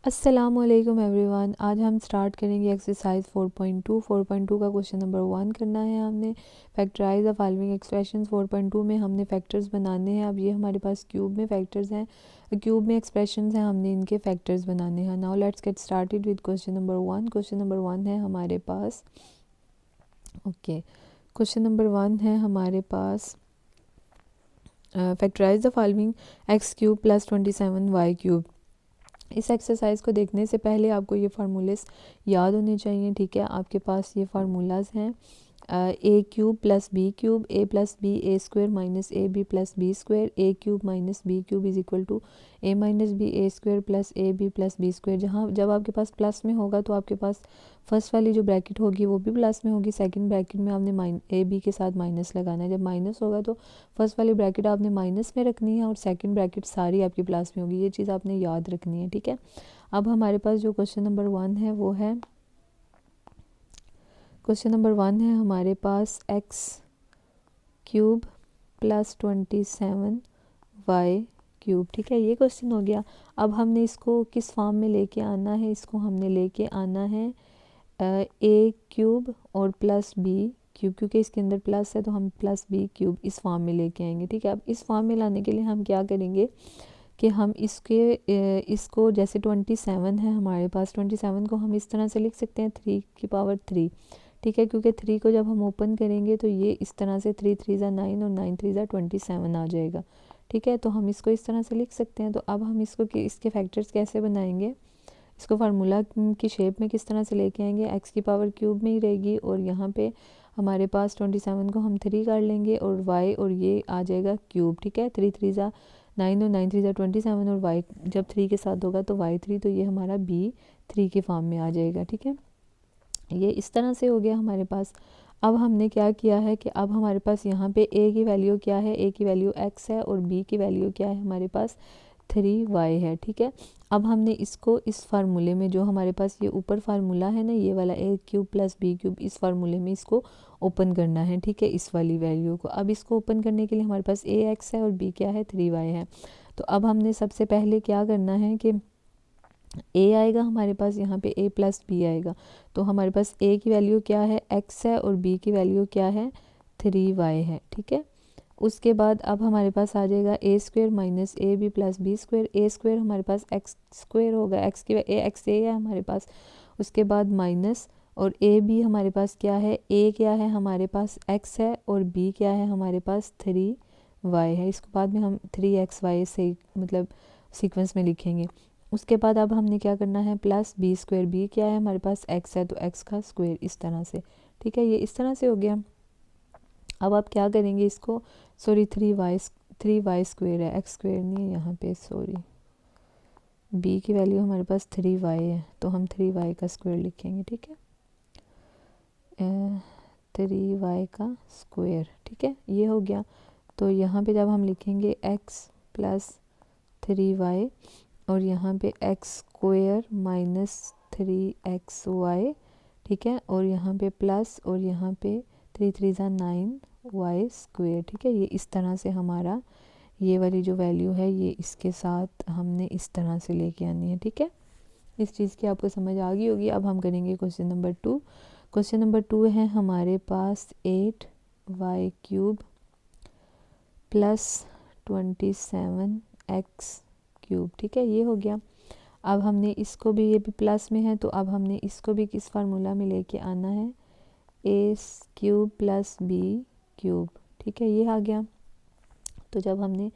अस्सलामुअलैकुम एवरीवन। आज हम स्टार्ट करेंगे एक्सरसाइज 4.2 का क्वेश्चन नंबर 1 करना है हमने। Factorise the following expressions. 4.2 में हमने फैक्टर्स बनाने हैं। अब ये हमारे पास क्यूब में फैक्टर्स हैं, क्यूब में एक्सप्रेशंस हैं, हमने इनके फैक्टर्स बनाने हैं। Now let's get started with question number 1। Question number 1 है हमारे पास, ओके, क्वेश्चन नंबर 1 है हमारे पास, factorise the following x cube plus 27 y cube. इस एक्सरसाइज को देखने से पहले आपको ये फार्मूलेस याद होने चाहिए, ठीक है। आपके पास ये फार्मूलाज हैं, a cube plus b cube, a plus b a square minus a b plus b square, a cube minus b cube is equal to a minus b a square plus a b plus b square. जहाँ जब आपके पास plus में होगा तो आपके पास first वाली जो bracket होगी वो भी प्लस में होगी, सेकंड ब्रैकेट में आपने ए बी के साथ माइनस लगाना है। जब माइनस होगा तो फर्स्ट वाली ब्रैकेट आपने माइनस में रखनी है और सेकंड ब्रैकेट सारी आपकी प्लस में होगी। ये चीज़ आपने याद रखनी है, ठीक है। अब हमारे पास जो क्वेश्चन नंबर 1 है वो है, क्वेश्चन नंबर 1 है हमारे पास x cube plus 27 y cube, ठीक है। ये क्वेश्चन हो गया। अब हमने इसको किस फॉर्म में लेके आना है? इसको हमने लेके आना है ए क्यूब और प्लस बी क्यूब, क्योंकि इसके अंदर प्लस है तो हम प्लस बी क्यूब इस फॉर्म में लेके आएंगे, ठीक है। अब इस फॉर्म में लाने के लिए हम क्या करेंगे कि हम इसको जैसे 27 है हमारे पास, 27 को हम इस तरह से लिख सकते हैं 3 की पावर 3, ठीक है। क्योंकि 3 को जब हम ओपन करेंगे तो ये इस तरह से 3 3 ज़ा 9 और 9 3 ज़ा 27 आ जाएगा, ठीक है। तो हम इसको इस तरह से लिख सकते हैं। तो अब हम इसके फैक्टर्स कैसे बनाएंगे, इसको फार्मूला की शेप में किस तरह से लेके आएंगे? एक्स की पावर क्यूब में ही रहेगी और यहाँ पे हमारे पास 27 को हम 3 कर लेंगे और वाई और ये आ जाएगा क्यूब, ठीक है। 3 3 ज़ा 9 और 9 3 ज़ा 27 और वाई जब 3 के साथ होगा तो वाई 3, तो ये हमारा बी 3 के फॉर्म में आ जाएगा, ठीक है। ये इस तरह से हो गया हमारे पास। अब हमने क्या किया है कि अब हमारे पास यहाँ पे ए की वैल्यू क्या है? ए की वैल्यू एक्स है और बी की वैल्यू क्या है? हमारे पास 3y है, ठीक है। अब हमने इसको इस फार्मूले में, जो हमारे पास ये ऊपर फार्मूला है ना, ये वाला ए क्यूब प्लस बी क्यूब, इस फार्मूले में इसको ओपन करना है, ठीक है, इस वाली वैल्यू को। अब इसको ओपन करने के लिए हमारे पास ए एक्स है और बी क्या है? 3y है। तो अब हमने सबसे पहले क्या करना है कि ए आएगा हमारे पास, यहाँ पे ए प्लस बी आएगा। तो हमारे पास ए की वैल्यू क्या है? एक्स है और बी की वैल्यू क्या है? 3y है, ठीक है। उसके बाद अब हमारे पास आ जाएगा a square minus a b plus b square. A square हमारे पास एक्स स्क्वायर होगा, एक्स की एक्स ए है हमारे पास। उसके बाद माइनस, और ए बी हमारे पास क्या है? ए क्या है हमारे पास? एक्स है और बी क्या है हमारे पास? 3y है। इसके बाद में हम 3xy से मतलब सीक्वेंस में लिखेंगे। उसके बाद अब हमने क्या करना है? प्लस बी स्क्वायर, बी क्या है हमारे पास? एक्स है तो एक्स का स्क्वायर, इस तरह से, ठीक है। ये इस तरह से हो गया। अब आप क्या करेंगे इसको, सॉरी 3y स्क्वायर है, एक्स स्क्वायर नहीं है यहाँ पे, सॉरी। बी की वैल्यू हमारे पास 3y है तो हम 3y का स्क्वायर लिखेंगे, ठीक है। 3y का स्क्वायर, ठीक है, ये हो गया। तो यहाँ पे जब हम लिखेंगे x प्लस 3y और यहाँ पे एक्स स्क्वायर माइनस 3xy, ठीक है, और यहाँ पे प्लस और यहाँ पे 3 3 ज़ा 9y स्क्वायर, ठीक है। ये इस तरह से हमारा ये वाली जो वैल्यू है ये इसके साथ हमने इस तरह से लेके आनी है, ठीक है। इस चीज़ की आपको समझ आ गई होगी। अब हम करेंगे क्वेश्चन नंबर 2। क्वेश्चन नंबर 2 है हमारे पास 8y cube plus 27x cube, ठीक है, ये हो गया। अब हमने इसको भी, ये भी प्लस में है तो अब हमने इसको भी किस फार्मूला में लेके आना है? ए क्यूब प्लस बी क्यूब, ठीक है, ये आ गया। तो जब हमने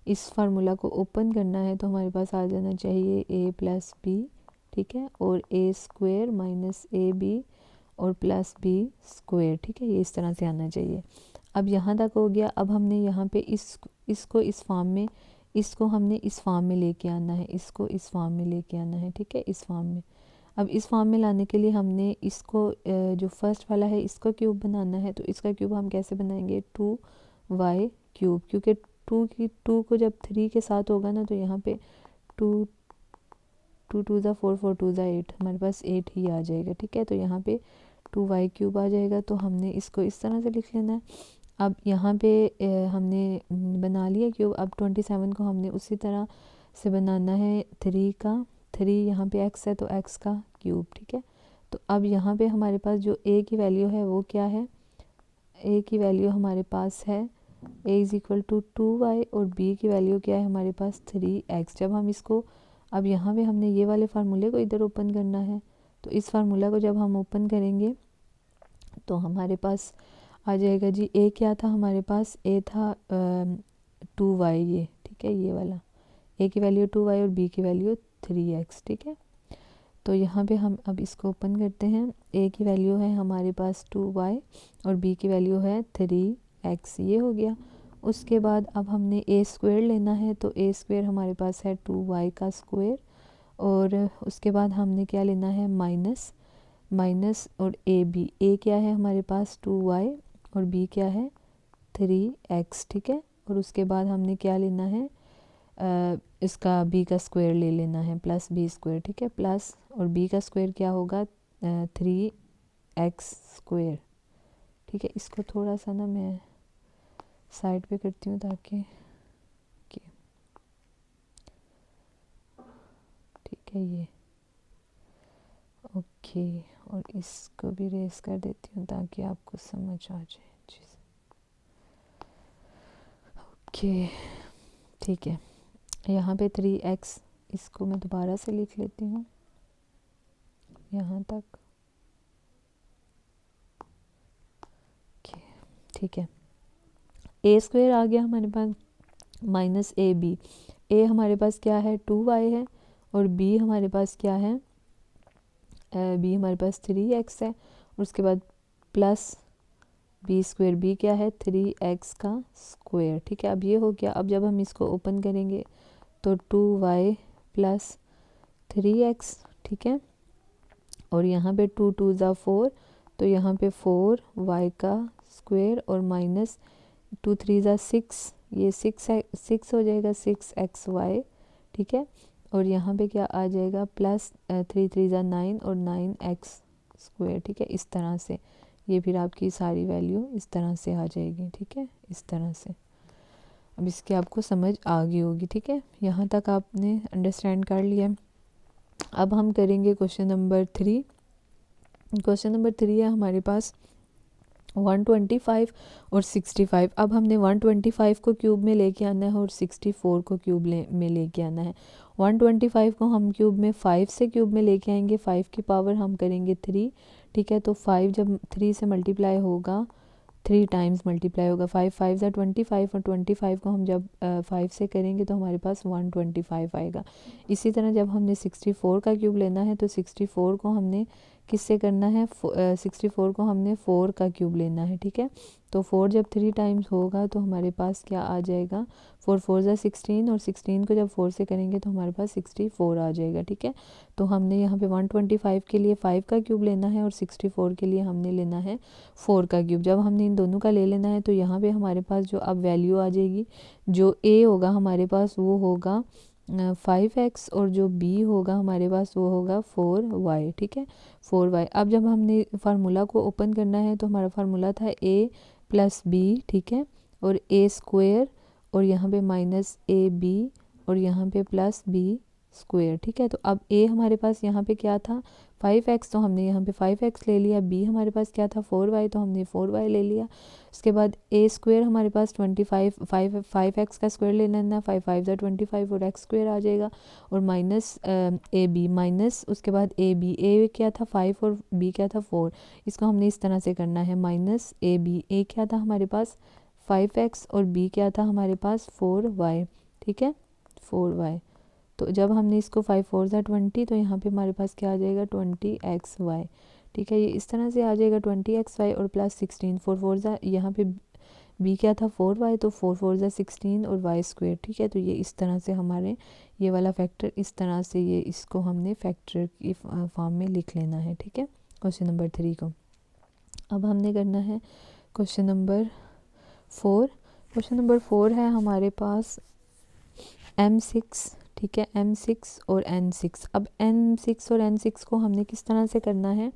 इस फार्मूला को ओपन करना है तो हमारे पास आ जाना चाहिए ए प्लस बी, ठीक है, और ए स्क्वायर माइनस ए बी और प्लस बी स्क्वायर, ठीक है, ये इस तरह से आना चाहिए। अब यहाँ तक हो गया। अब हमने यहाँ पे इसको इस फॉर्म में, इसको हमने इस फॉर्म में लेके आना है, इसको इस फॉर्म में लेके आना है, ठीक है, इस फॉर्म में। अब इस फॉर्म में लाने के लिए हमने इसको जो फर्स्ट वाला है इसको क्यूब बनाना है। तो इसका क्यूब हम कैसे बनाएंगे? 2y क्यूब, क्योंकि 2 को जब 3 के साथ होगा ना तो यहाँ पे 2 2 2 ज़ा 4 4 2 ज़ा 8, हमारे पास 8 ही आ जाएगा, ठीक है। तो यहाँ पे 2y क्यूब आ जाएगा। तो हमने इसको इस तरह से लिख लेना है। अब यहाँ पे हमने बना लिया क्यूब। अब 27 को हमने उसी तरह से बनाना है 3 का 3 यहाँ पे x है तो x का क्यूब, ठीक है। तो अब यहाँ पे हमारे पास जो a की वैल्यू है वो क्या है, a की वैल्यू हमारे पास है a is equal to 2y और b की वैल्यू क्या है हमारे पास 3x। जब हम इसको, अब यहाँ पे हमने ये वाले फार्मूले को इधर ओपन करना है, तो इस फार्मूला को जब हम ओपन करेंगे तो हमारे पास आ जाएगा जी, a क्या था हमारे पास, a था 2y, ये ठीक है, ये वाला a की वैल्यू 2y और b की वैल्यू 3x, ठीक है। तो यहाँ पे हम अब इसको ओपन करते हैं, a की वैल्यू है हमारे पास 2y और b की वैल्यू है 3x, ये हो गया। उसके बाद अब हमने a स्क्वायर लेना है, तो a स्क्वायर हमारे पास है 2y का स्क्वायर, और उसके बाद हमने क्या लेना है, माइनस माइनस और a क्या है हमारे पास 2y और b क्या है 3x, ठीक है। और उसके बाद हमने क्या लेना है, इसका b का स्क्वायर ले लेना है, प्लस b स्क्वायर, ठीक है, प्लस और b का स्क्वायर क्या होगा 3x स्क्वायर, ठीक है। इसको थोड़ा सा ना मैं साइड पे करती हूँ ताकि, ठीक है, ये ओके, और इसको भी रेस कर देती हूँ ताकि आपको समझ आ जाए चीज़। ओके, ठीक है, यहाँ पे 3x, इसको मैं दोबारा से लिख लेती हूँ यहाँ तक, ठीक है। a स्क्वायर आ गया हमारे पास माइनस a हमारे पास क्या है 2y है, और b हमारे पास क्या है, b हमारे पास 3x है, और उसके बाद प्लस b स्क्वायर, b क्या है 3x का स्क्वायर, ठीक है। अब ये हो गया। अब जब हम इसको ओपन करेंगे तो 2y प्लस 3x, ठीक है, और यहाँ पे 2 2 ज़ा 4, तो यहाँ पे 4y का स्क्वायर और माइनस 2 3 ज़ा 6, ये 6 हो जाएगा 6xy, ठीक है। और यहाँ पे क्या आ जाएगा, प्लस 3 3 ज़ा 9 और 9x स्क्वायर, ठीक है। इस तरह से ये फिर आपकी सारी वैल्यू इस तरह से आ जाएगी, ठीक है, इस तरह से। अब इसकी आपको समझ आ गई होगी, ठीक है, यहाँ तक आपने अंडरस्टैंड कर लिया। अब हम करेंगे क्वेश्चन नंबर 3। क्वेश्चन नंबर 3 है हमारे पास 125 और 65। अब हमने 125 को क्यूब में लेके आना है और 64 को क्यूब में लेके आना है। 125 को हम क्यूब में 5 से क्यूब में लेके आएंगे, 5 की पावर हम करेंगे 3, ठीक है। तो 5 जब 3 से मल्टीप्लाई होगा, 3 टाइम्स मल्टीप्लाई होगा, 5 5 ज़ा 25, और 25 को हम जब 5 से करेंगे तो हमारे पास 125 आएगा। इसी तरह जब हमने 64 का क्यूब लेना है तो 64 को हमने किससे करना है, 64 को हमने 4 का क्यूब लेना है, ठीक है। तो 4 जब 3 टाइम्स होगा तो हमारे पास क्या आ जाएगा, 4 4 ज़ा 16, और 16 को जब 4 से करेंगे तो हमारे पास 64 आ जाएगा, ठीक है। तो हमने यहाँ पे 125 के लिए 5 का क्यूब लेना है और 64 के लिए हमने लेना है 4 का क्यूब। जब हमने इन दोनों का ले लेना है तो यहाँ पे हमारे पास जो अब वैल्यू आ जाएगी, जो a होगा हमारे पास वो होगा 5x, और जो b होगा हमारे पास वो होगा 4y, ठीक है, 4y। अब जब हमने फार्मूला को ओपन करना है तो हमारा फार्मूला था a प्लस b, ठीक है, और a स्क्वायर, और यहाँ पे माइनस ab, और यहाँ पे प्लस b स्क्वायर, ठीक है। तो अब a हमारे पास यहाँ पे क्या था 5x, तो हमने यहाँ पे 5x ले लिया। b हमारे पास क्या था 4y, तो हमने 4y ले लिया। उसके बाद a स्क्वायर हमारे पास 25, 5x का स्क्वायर ले लेना, 5 5 ज़ा 25 और x स्क्वायर आ जाएगा, और माइनस ab, माइनस उसके बाद a क्या था 5 और b क्या था 4। इसको हमने इस तरह से करना है, माइनस a क्या था हमारे पास 5x और b क्या था हमारे पास 4y, ठीक है, 4y। तो जब हमने इसको 5 4 ज़ा 20, तो यहाँ पे हमारे पास क्या आ जाएगा 20xy, ठीक है, ये इस तरह से आ जाएगा 20xy और प्लस 16, 4 4 ज़ा, यहाँ पे b क्या था 4y, तो 4 4 ज़ा 16 और y स्क्वायर, ठीक है। तो ये इस तरह से हमारे ये वाला फैक्टर इस तरह से, ये इसको हमने फैक्टर की फॉर्म में लिख लेना है, ठीक है, क्वेश्चन नंबर 3 को। अब हमने करना है क्वेश्चन नंबर 4। क्वेश्चन नंबर 4 है हमारे पास m6, ठीक है, m6 और n6। अब m6 और n6 को हमने किस तरह से करना है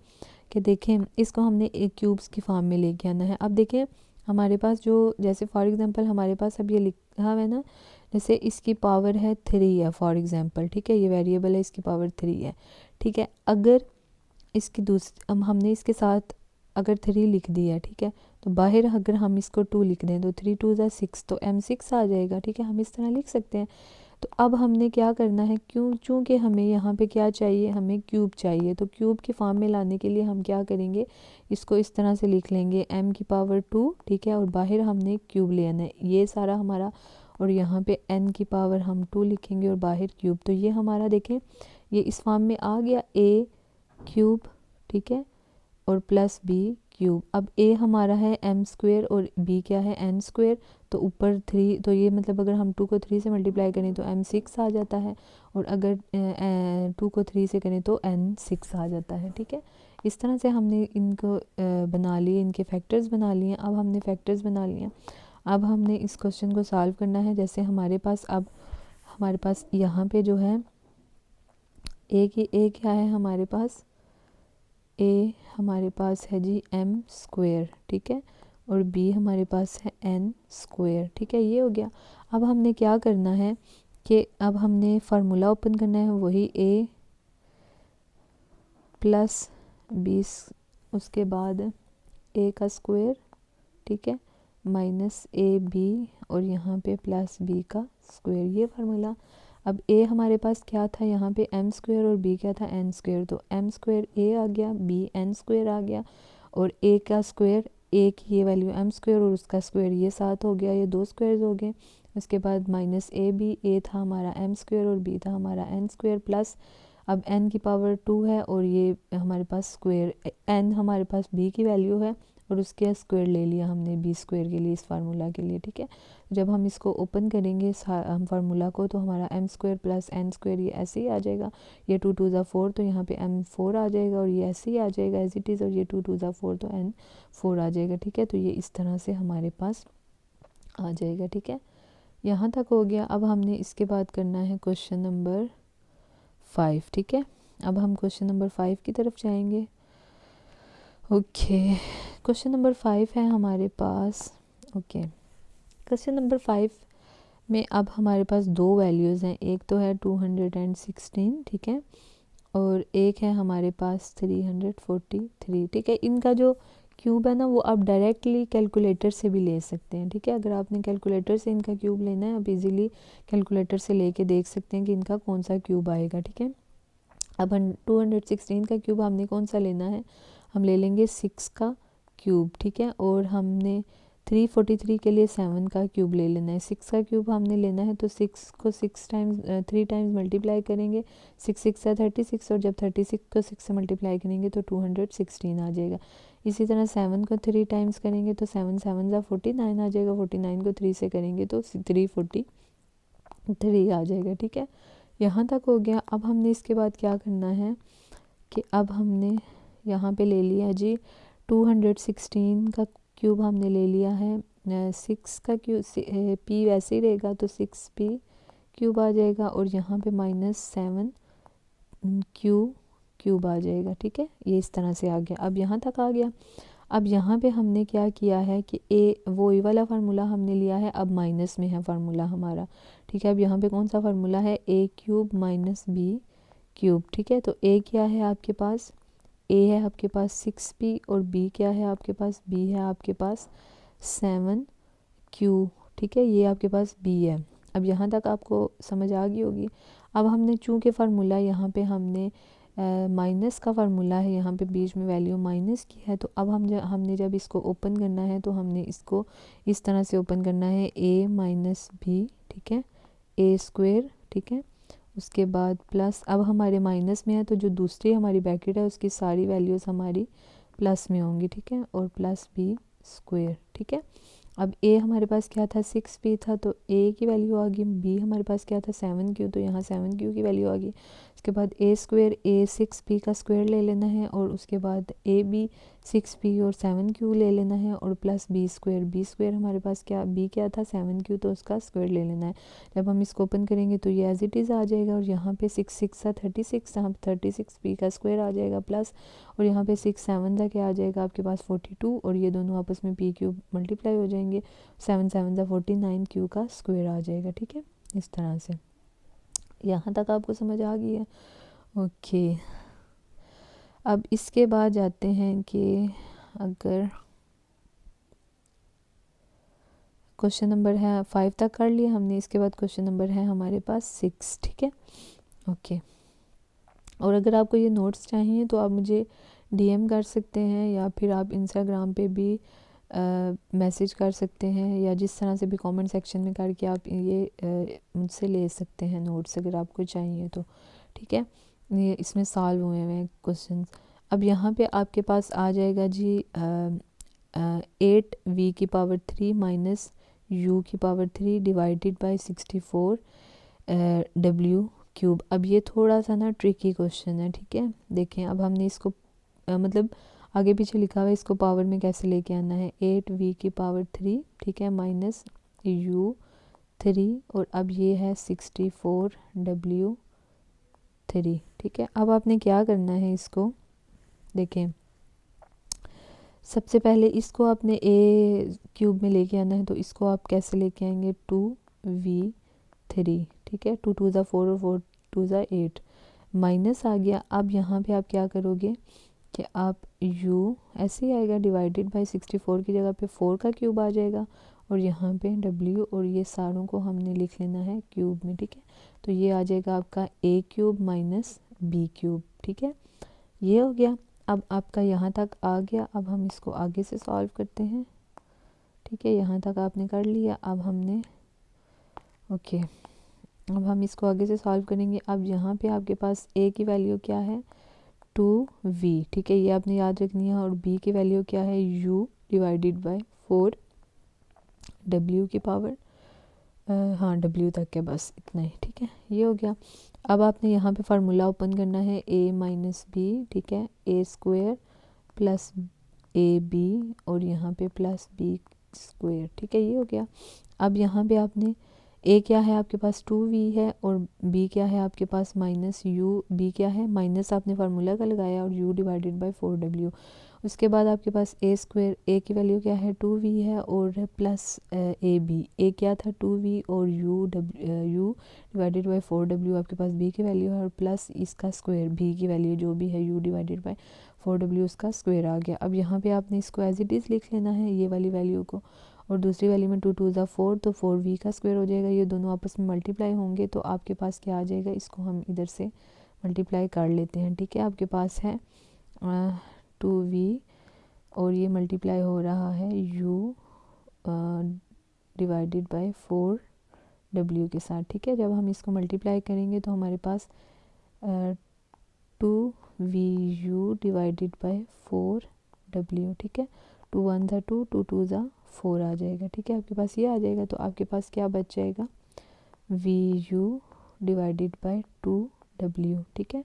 कि देखें, इसको हमने एक क्यूब्स की फॉर्म में लेके आना है। अब देखें हमारे पास जो, जैसे फॉर एग्जांपल हमारे पास अब ये लिखा हुआ है ना, जैसे इसकी पावर है 3 है फॉर एग्जांपल, ठीक है, ये वेरिएबल है, इसकी पावर 3 है, ठीक है। अगर इसकी दूसरी हमने इसके साथ अगर 3 लिख दिया, ठीक है, तो बाहर अगर हम इसको 2 लिख दें तो 3 2 6, तो m6 आ जाएगा, ठीक है, हम इस तरह लिख सकते हैं। तो अब हमने क्या करना है, चूँकि हमें यहाँ पे क्या चाहिए, हमें क्यूब चाहिए, तो क्यूब की फॉर्म में लाने के लिए हम क्या करेंगे, इसको इस तरह से लिख लेंगे m की पावर 2, ठीक है, और बाहर हमने क्यूब लेना है, ये सारा हमारा, और यहाँ पे n की पावर हम 2 लिखेंगे और बाहर क्यूब। तो ये हमारा देखें ये इस फॉर्म में आ गया a क्यूब, ठीक है, और प्लस b क्यूब। अब a हमारा है m स्क्वेयर और b क्या है n स्क्वेयर, तो ऊपर 3, तो ये मतलब अगर हम 2 को 3 से मल्टीप्लाई करें तो m6 आ जाता है, और अगर 2 को 3 से करें तो n6 आ जाता है, ठीक है। इस तरह से हमने इनको बना लिए, इनके फैक्टर्स बना लिए। अब हमने फैक्टर्स बना लिए, अब हमने इस क्वेश्चन को सॉल्व करना है। जैसे हमारे पास अब हमारे पास यहाँ पे जो है a क्या है हमारे पास, a हमारे पास है जी m स्क्वेयर, ठीक है, और b हमारे पास है n स्क्वेयर, ठीक है, ये हो गया। अब हमने क्या करना है कि अब हमने फार्मूला ओपन करना है, वही a प्लस b, उसके बाद a का स्क्वेयर, ठीक है, माइनस ab, और यहाँ पे प्लस b का स्क्वेयर, ये फार्मूला। अब a हमारे पास क्या था यहाँ पे m स्क्वेयर और b क्या था n स्क्वेयर, तो m स्क्वेयर a आ गया, b n स्क्वेयर आ गया, और a का स्क्वेयर a की ये वैल्यू m स्क्वेयर और उसका स्क्वेयर ये 7 हो गया, ये 2 स्क्वेयर हो गए। उसके बाद माइनस a था हमारा m स्क्वेयर और b था हमारा n स्क्वेयर, प्लस अब n की पावर 2 है और ये हमारे पास स्क्वेयर n हमारे पास b की वैल्यू है और उसके स्क्वायर ले लिया हमने b स्क्वायर के लिए, इस फार्मूला के लिए, ठीक है। जब हम इसको ओपन करेंगे हम फार्मूला को, तो हमारा m square plus n square ये ऐसे ही आ जाएगा, ये 2 2 ज़ा 4, तो यहाँ पे m 4 आ जाएगा, और ये ऐसे ही आ जाएगा एज इट इज़, और ये 2 2 ज़ा 4, तो n 4 आ जाएगा, ठीक है। तो ये इस तरह से हमारे पास आ जाएगा, ठीक है, यहाँ तक हो गया। अब हमने इसके बाद करना है क्वेश्चन नंबर 5, ठीक है। अब हम क्वेश्चन नंबर 5 की तरफ जाएंगे। ओके, क्वेश्चन नंबर 5 है हमारे पास। ओके, क्वेश्चन नंबर 5 में अब हमारे पास दो वैल्यूज़ हैं, एक तो है 216, ठीक है, और एक है हमारे पास 343, ठीक है। इनका जो क्यूब है ना वो आप डायरेक्टली कैलकुलेटर से भी ले सकते हैं, ठीक है। अगर आपने कैलकुलेटर से इनका क्यूब लेना है, आप इजीली कैलकुलेटर से लेके देख सकते हैं कि इनका कौन सा क्यूब आएगा, ठीक है। अब 216 का क्यूब हमने कौन सा लेना है, हम ले लेंगे 6 का क्यूब, ठीक है, और हमने 343 के लिए 7 का क्यूब ले लेना है। 6 का क्यूब हमने लेना है तो 6 को 3 टाइम्स मल्टीप्लाई करेंगे, 6 6 है 36, और जब 36 को 6 से मल्टीप्लाई करेंगे तो 216 आ जाएगा। इसी तरह 7 को 3 टाइम्स करेंगे तो 7 7 ज़ा 49 आ जाएगा, 49 को 3 से करेंगे तो 343 आ जाएगा, ठीक है। यहाँ तक हो गया। अब हमने इसके बाद क्या करना है कि अब हमने यहाँ पे ले लिया जी 216 का क्यूब हमने ले लिया है, 6 का क्यूब p वैसे ही रहेगा तो 6p क्यूब आ जाएगा, और यहाँ पे -7 क्यूब आ जाएगा, ठीक है। ये इस तरह से आ गया, अब यहाँ तक आ गया। अब यहाँ पे हमने क्या किया है कि वो वाला फार्मूला हमने लिया है, अब माइनस में है फार्मूला हमारा, ठीक है। अब यहाँ पे कौन सा फार्मूला है, a cube minus b cube, ठीक है। तो a क्या है आपके पास, a है आपके पास 6p, और b क्या है आपके पास, b है आपके पास 7q, ठीक है, ये आपके पास b है। अब यहाँ तक आपको समझ आ गई होगी। अब हमने चूँकि फार्मूला यहाँ पे हमने माइनस का फार्मूला है, यहाँ पे बीच में वैल्यू माइनस की है, तो अब हमने जब इसको ओपन करना है तो हमने इसको इस तरह से ओपन करना है, a माइनस b, ठीक है, a स्क्वेयर, ठीक है, उसके बाद प्लस, अब हमारे माइनस में है तो जो दूसरी हमारी ब्रैकेट है उसकी सारी वैल्यूज़ हमारी प्लस में होंगी, ठीक है, और प्लस b स्क्वेयर, ठीक है। अब a हमारे पास क्या था 6p था, तो a की वैल्यू आ गई, b हमारे पास क्या था 7q, तो यहाँ 7q की वैल्यू आ गई। उसके बाद a स्क्वेयर, a 6p का स्क्वायर ले लेना है, और उसके बाद a b 6p और 7q ले लेना है, और प्लस b स्क्वेयर हमारे पास क्या, b क्या था 7q, तो उसका स्क्वायर ले लेना है। जब हम इसको ओपन करेंगे तो ये एज इट इज़ आ जाएगा, और यहाँ पे 6 6 था 36, यहाँ 36p का स्क्वायर आ जाएगा प्लस, और यहाँ पे 6 7 था क्या आ जाएगा आपके पास 42, और ये दोनों आपस में p क्यूब मल्टीप्लाई हो जाएंगे, 7 7 ज़ा 49 q का स्क्वायर आ जाएगा, ठीक है। इस तरह से। यहाँ तक आपको समझ आ गई है? ओके, अब इसके बाद जाते हैं कि अगर क्वेश्चन नंबर है 5 तक कर लिया हमने, इसके बाद क्वेश्चन नंबर है हमारे पास 6, ठीक है। ओके, और अगर आपको ये नोट्स चाहिए तो आप मुझे डीएम कर सकते हैं या फिर आप इंस्टाग्राम पे भी मैसेज कर सकते हैं, या जिस तरह से भी कमेंट सेक्शन में करके आप ये मुझसे ले सकते हैं नोट्स अगर आपको चाहिए तो, ठीक है। ये इसमें सॉल्व हुए हैं क्वेश्चन। अब यहाँ पे आपके पास आ जाएगा जी 8v³ minus u³ divided by 64 w³। अब ये थोड़ा सा ना ट्रिकी क्वेश्चन है, ठीक है। देखें, अब हमने इसको मतलब आगे पीछे लिखा हुआ है, इसको पावर में कैसे लेके आना है। 8v³, ठीक है, माइनस u3, और अब ये है 64w3, ठीक है। अब आपने क्या करना है, इसको देखें, सबसे पहले इसको आपने a³ में लेके आना है, तो इसको आप कैसे लेके आएंगे, 2v3, ठीक है। 2 2 4 और 4 2 8, माइनस आ गया। अब यहाँ पे आप क्या करोगे कि आप u ऐसे ही आएगा, डिवाइडेड बाय 64 की जगह पे 4 का क्यूब आ जाएगा, और यहाँ पे w, और ये सारों को हमने लिख लेना है क्यूब में, ठीक है। तो ये आ जाएगा आपका a³ माइनस b³, ठीक है। ये हो गया। अब आपका यहाँ तक आ गया। अब हम इसको आगे से सॉल्व करते हैं, ठीक है। यहाँ तक आपने कर लिया। अब हमने ओके, अब हम इसको आगे से सॉल्व करेंगे। अब यहाँ पे आपके पास a की वैल्यू क्या है, 2v, ठीक है, ये आपने याद रखनी है। और b की वैल्यू क्या है, u डिवाइडेड बाय 4 w की पावर हाँ w तक है, बस इतना ही, ठीक है। ये हो गया। अब आपने यहाँ पे फार्मूला ओपन करना है a माइनस बी, ठीक है, a² प्लस ab, और यहाँ पे प्लस b², ठीक है। ये हो गया। अब यहाँ पे आपने a क्या है आपके पास 2v है, और b क्या है आपके पास माइनस u, b क्या है माइनस आपने फार्मूला का लगाया, और u डिवाइडेड बाय 4w। उसके बाद आपके पास a² a की वैल्यू क्या है 2v है, और प्लस ab, a क्या था 2v, और u डिवाइडेड बाय 4w आपके पास b की वैल्यू है, और प्लस इसका स्क्वायर b की वैल्यू जो भी है u डिवाइडेड बाय 4w उसका स्क्वायर आ गया। अब यहाँ पे आपने इसको एज इट इज़ लिख लेना है, ये वाली वैल्यू को, और दूसरी वैल्यू में 2 2 4, तो 4v का स्क्वायर हो जाएगा। ये दोनों आपस में मल्टीप्लाई होंगे, तो आपके पास क्या आ जाएगा, इसको हम इधर से मल्टीप्लाई कर लेते हैं, ठीक है। आपके पास है 2v, और ये मल्टीप्लाई हो रहा है u डिवाइडेड बाय 4w के साथ, ठीक है। जब हम इसको मल्टीप्लाई करेंगे तो हमारे पास 2vu डिवाइडेड बाय 4w, ठीक है। 2 1 था 2, 2 2 4 आ जाएगा, ठीक है। आपके पास ये आ जाएगा, तो आपके पास क्या बच जाएगा, vu डिवाइडेड बाय 2w, ठीक है।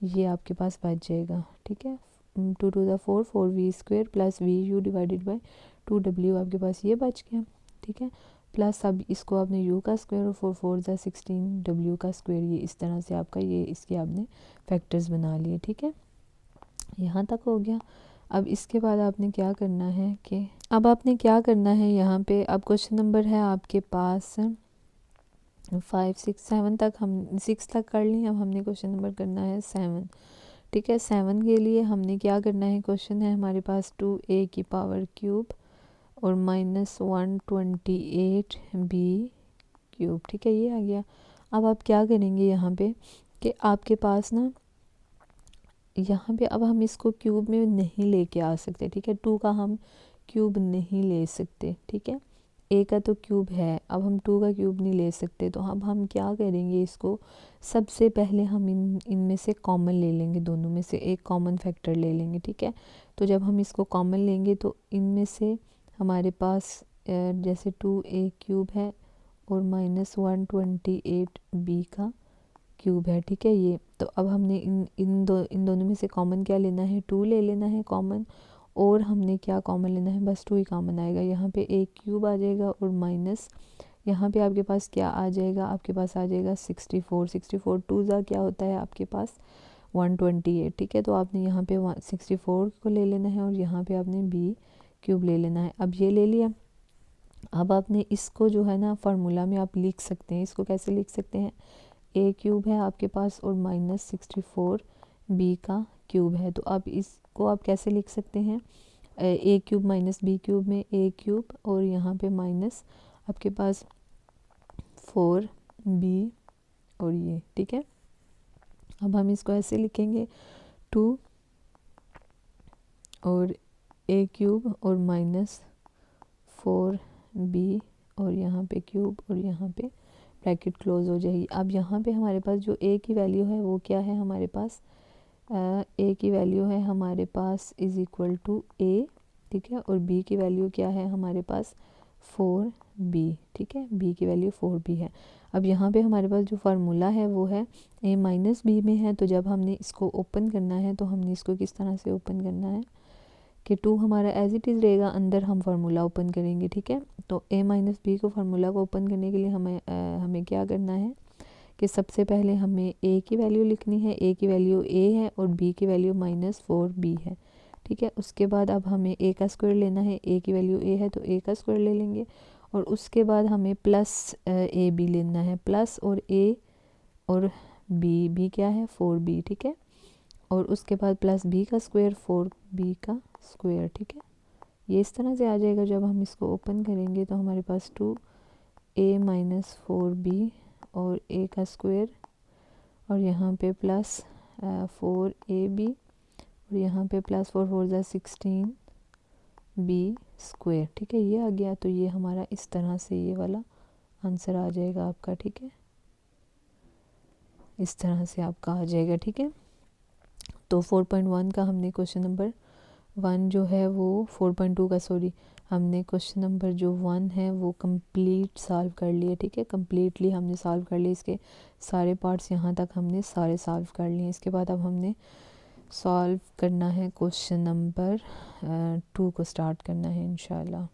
ये आपके पास बच जाएगा, ठीक है। 2 2 4, 4v² plus vu divided by 2w आपके पास ये बच गया, ठीक है। प्लस अब इसको आपने u का स्क्वायर, और 4 4 16 w का स्क्वायर, ये इस तरह से आपका ये इसके आपने फैक्टर्स बना लिए, ठीक है। यहाँ तक हो गया। अब इसके बाद आपने क्या करना है कि अब आपने क्या करना है यहाँ पे, अब क्वेश्चन नंबर है आपके पास 5 6 7 तक, हम 6 तक कर ली। अब हमने क्वेश्चन नंबर करना है 7, ठीक है। 7 के लिए हमने क्या करना है, क्वेश्चन है हमारे पास 2a³ और माइनस 128b³, ठीक है। ये आ गया। अब आप क्या करेंगे यहाँ पे कि आपके पास ना यहाँ पे अब हम इसको क्यूब में नहीं लेके आ सकते, ठीक है। 2 का हम क्यूब नहीं ले सकते, ठीक है। a का तो क्यूब है, अब हम 2 का क्यूब नहीं ले सकते। तो अब हम क्या करेंगे, इसको सबसे पहले हम इनमें से कॉमन ले लेंगे, दोनों में से एक कॉमन फैक्टर ले लेंगे, ठीक है। तो जब हम इसको कॉमन लेंगे तो इनमें से हमारे पास जैसे 2a³ है और माइनस 128b का क्यूब है, ठीक है। ये तो अब हमने इन दोनों में से कॉमन क्या लेना है, 2 ले लेना है कॉमन, और हमने क्या कॉमन लेना है, बस 2 ही कॉमन आएगा। यहाँ पे a³ आ जाएगा, और माइनस यहाँ पे आपके पास क्या आ जाएगा, आपके पास आ जाएगा 64 64 2 क्या होता है आपके पास 128, ठीक है। तो आपने यहाँ पे 64 को ले लेना है, और यहाँ पे आपने b³ ले लेना है। अब ये ले लिया। अब आपने इसको जो है ना फार्मूला में आप लिख सकते हैं। इसको कैसे लिख सकते हैं, ए क्यूब है आपके पास और -64 बी का क्यूब है। तो अब इसको आप कैसे लिख सकते हैं, a cube minus b cube में ए क्यूब और यहाँ पे माइनस आपके पास 4 बी और ये, ठीक है। अब हम इसको ऐसे लिखेंगे 2 और ए क्यूब और -4 बी और यहाँ पे क्यूब और यहाँ पे ब्रैकेट क्लोज हो जाएगी। अब यहाँ पे हमारे पास जो ए की वैल्यू है वो क्या है हमारे पास, ए की वैल्यू है हमारे पास इज़ इक्वल टू ए, ठीक है। और बी की वैल्यू क्या है हमारे पास 4 बी, ठीक है। बी की वैल्यू 4 बी है। अब यहाँ पे हमारे पास जो फार्मूला है वो है ए माइनस बी में है, तो जब हमने इसको ओपन करना है तो हमने इसको किस तरह से ओपन करना है कि 2 हमारा एज इट इज़ रहेगा, अंदर हम फार्मूला ओपन करेंगे, ठीक है। तो ए माइनस बी को फार्मूला को ओपन करने के लिए हमें क्या करना है कि सबसे पहले हमें ए की वैल्यू लिखनी है, ए की वैल्यू ए है और बी की वैल्यू -4 बी है, ठीक है। उसके बाद अब हमें ए का स्क्वायर लेना है, ए की वैल्यू ए है तो ए का स्क्वायर ले लेंगे और उसके बाद हमें प्लस ए बी लेना है, प्लस और ए और बी, बी क्या है 4 बी, ठीक है। और उसके बाद प्लस बी का स्क्वायर 4 बी का स्क्वायर, ठीक है। ये इस तरह से आ जाएगा। जब हम इसको ओपन करेंगे तो हमारे पास 2 ए माइनस 4 बी और ए का स्क्वायर और यहाँ पे प्लस 4 ए बी और यहाँ पे प्लस 4 4 ज़ा 16 बी स्क्वायर, ठीक है। ये आ गया। तो ये हमारा इस तरह से ये वाला आंसर आ जाएगा आपका, ठीक है। इस तरह से आपका आ जाएगा, ठीक है। तो 4.1 का हमने क्वेश्चन नंबर 1 जो है वो 4.2 का सॉरी हमने क्वेश्चन नंबर जो 1 है वो कंप्लीट सॉल्व कर लिया, ठीक है। कंप्लीटली हमने सॉल्व कर लिए, इसके सारे पार्ट्स यहाँ तक हमने सारे सॉल्व कर लिए। इसके बाद अब हमने सॉल्व करना है क्वेश्चन नंबर 2 को स्टार्ट करना है इंशाल्लाह।